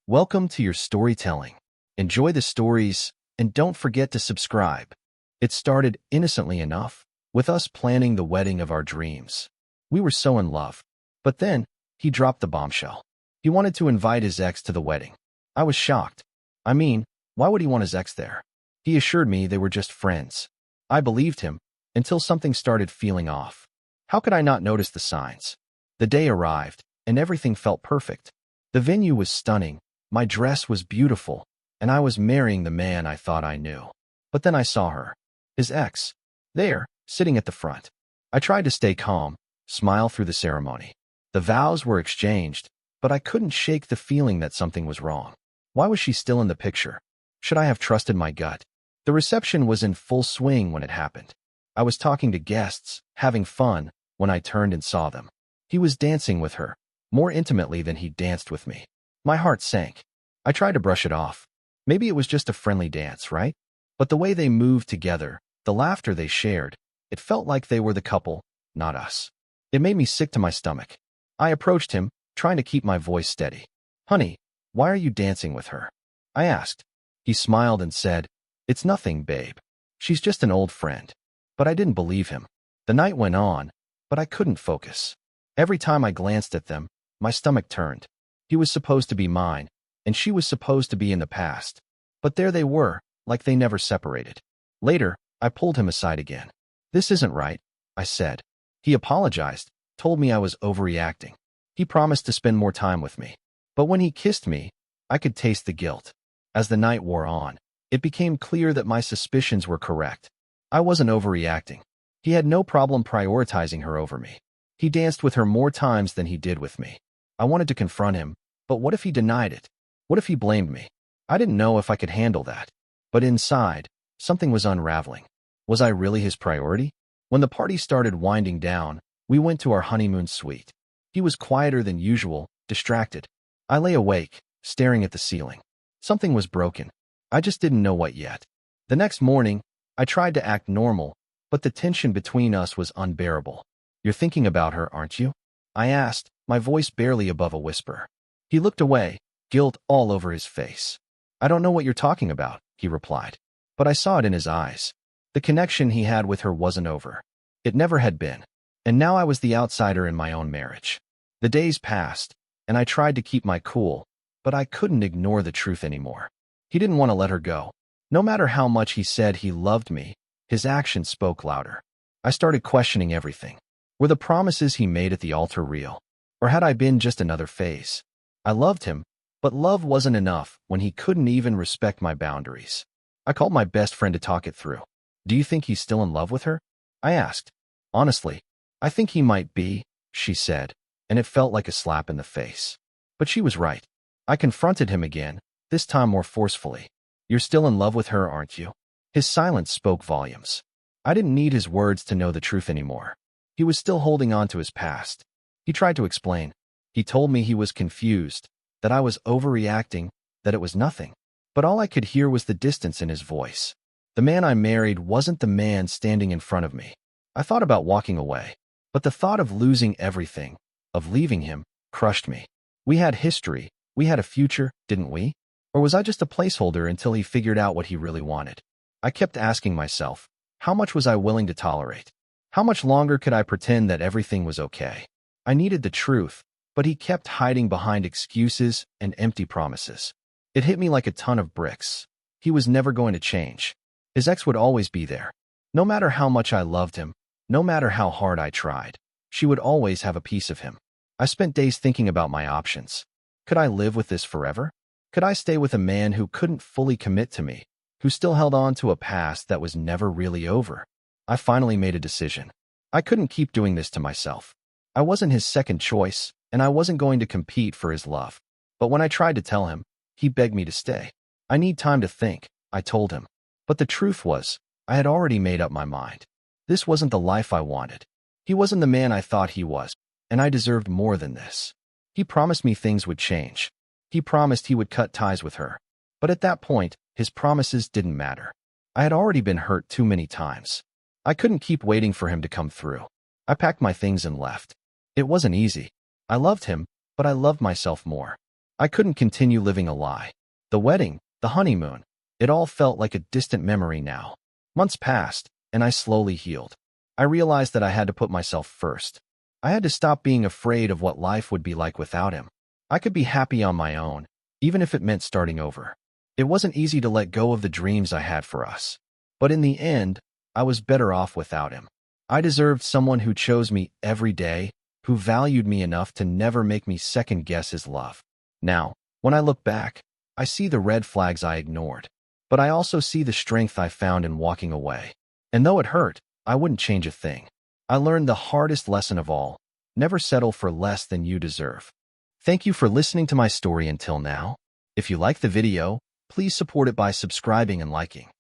Welcome to your storytelling. Enjoy the stories, and don't forget to subscribe. It started innocently enough, with us planning the wedding of our dreams. We were so in love. But then, he dropped the bombshell. He wanted to invite his ex to the wedding. I was shocked. I mean, why would he want his ex there? He assured me they were just friends. I believed him, until something started feeling off. How could I not notice the signs? The day arrived, and everything felt perfect. The venue was stunning, my dress was beautiful, and I was marrying the man I thought I knew. But then I saw her, his ex, there, sitting at the front. I tried to stay calm, smile through the ceremony. The vows were exchanged, but I couldn't shake the feeling that something was wrong. Why was she still in the picture? Should I have trusted my gut? The reception was in full swing when it happened. I was talking to guests, having fun, when I turned and saw them. He was dancing with her, more intimately than he danced with me. My heart sank. I tried to brush it off. Maybe it was just a friendly dance, right? But the way they moved together, the laughter they shared, it felt like they were the couple, not us. It made me sick to my stomach. I approached him, trying to keep my voice steady. "Honey, why are you dancing with her?" I asked. He smiled and said, "It's nothing, babe. She's just an old friend." But I didn't believe him. The night went on, but I couldn't focus. Every time I glanced at them, my stomach turned. He was supposed to be mine, and she was supposed to be in the past. But there they were, like they never separated. Later, I pulled him aside again. "This isn't right," I said. He apologized, told me I was overreacting. He promised to spend more time with me. But when he kissed me, I could taste the guilt. As the night wore on, it became clear that my suspicions were correct. I wasn't overreacting. He had no problem prioritizing her over me. He danced with her more times than he did with me. I wanted to confront him, but what if he denied it? What if he blamed me? I didn't know if I could handle that. But inside, something was unraveling. Was I really his priority? When the party started winding down, we went to our honeymoon suite. He was quieter than usual, distracted. I lay awake, staring at the ceiling. Something was broken. I just didn't know what yet. The next morning, I tried to act normal, but the tension between us was unbearable. "You're thinking about her, aren't you?" I asked, my voice barely above a whisper. He looked away, guilt all over his face. "I don't know what you're talking about," he replied. But I saw it in his eyes. The connection he had with her wasn't over. It never had been. And now I was the outsider in my own marriage. The days passed, and I tried to keep my cool, but I couldn't ignore the truth anymore. He didn't want to let her go. No matter how much he said he loved me, his actions spoke louder. I started questioning everything. Were the promises he made at the altar real? Or had I been just another phase? I loved him, but love wasn't enough when he couldn't even respect my boundaries. I called my best friend to talk it through. "Do you think he's still in love with her?" I asked. "Honestly, I think he might be," she said, and it felt like a slap in the face. But she was right. I confronted him again, this time more forcefully. "You're still in love with her, aren't you?" His silence spoke volumes. I didn't need his words to know the truth anymore. He was still holding on to his past. He tried to explain. He told me he was confused, that I was overreacting, that it was nothing. But all I could hear was the distance in his voice. The man I married wasn't the man standing in front of me. I thought about walking away, but the thought of losing everything, of leaving him, crushed me. We had history, we had a future, didn't we? Or was I just a placeholder until he figured out what he really wanted? I kept asking myself, how much was I willing to tolerate? How much longer could I pretend that everything was okay? I needed the truth, but he kept hiding behind excuses and empty promises. It hit me like a ton of bricks. He was never going to change. His ex would always be there. No matter how much I loved him, no matter how hard I tried, she would always have a piece of him. I spent days thinking about my options. Could I live with this forever? Could I stay with a man who couldn't fully commit to me, who still held on to a past that was never really over? I finally made a decision. I couldn't keep doing this to myself. I wasn't his second choice, and I wasn't going to compete for his love. But when I tried to tell him, he begged me to stay. "I need time to think," I told him. But the truth was, I had already made up my mind. This wasn't the life I wanted. He wasn't the man I thought he was, and I deserved more than this. He promised me things would change. He promised he would cut ties with her. But at that point, his promises didn't matter. I had already been hurt too many times. I couldn't keep waiting for him to come through. I packed my things and left. It wasn't easy. I loved him, but I loved myself more. I couldn't continue living a lie. The wedding, the honeymoon, it all felt like a distant memory now. Months passed, and I slowly healed. I realized that I had to put myself first. I had to stop being afraid of what life would be like without him. I could be happy on my own, even if it meant starting over. It wasn't easy to let go of the dreams I had for us. But in the end, I was better off without him. I deserved someone who chose me every day, who valued me enough to never make me second-guess his love. Now, when I look back, I see the red flags I ignored. But I also see the strength I found in walking away. And though it hurt, I wouldn't change a thing. I learned the hardest lesson of all: never settle for less than you deserve. Thank you for listening to my story until now. If you like the video, please support it by subscribing and liking.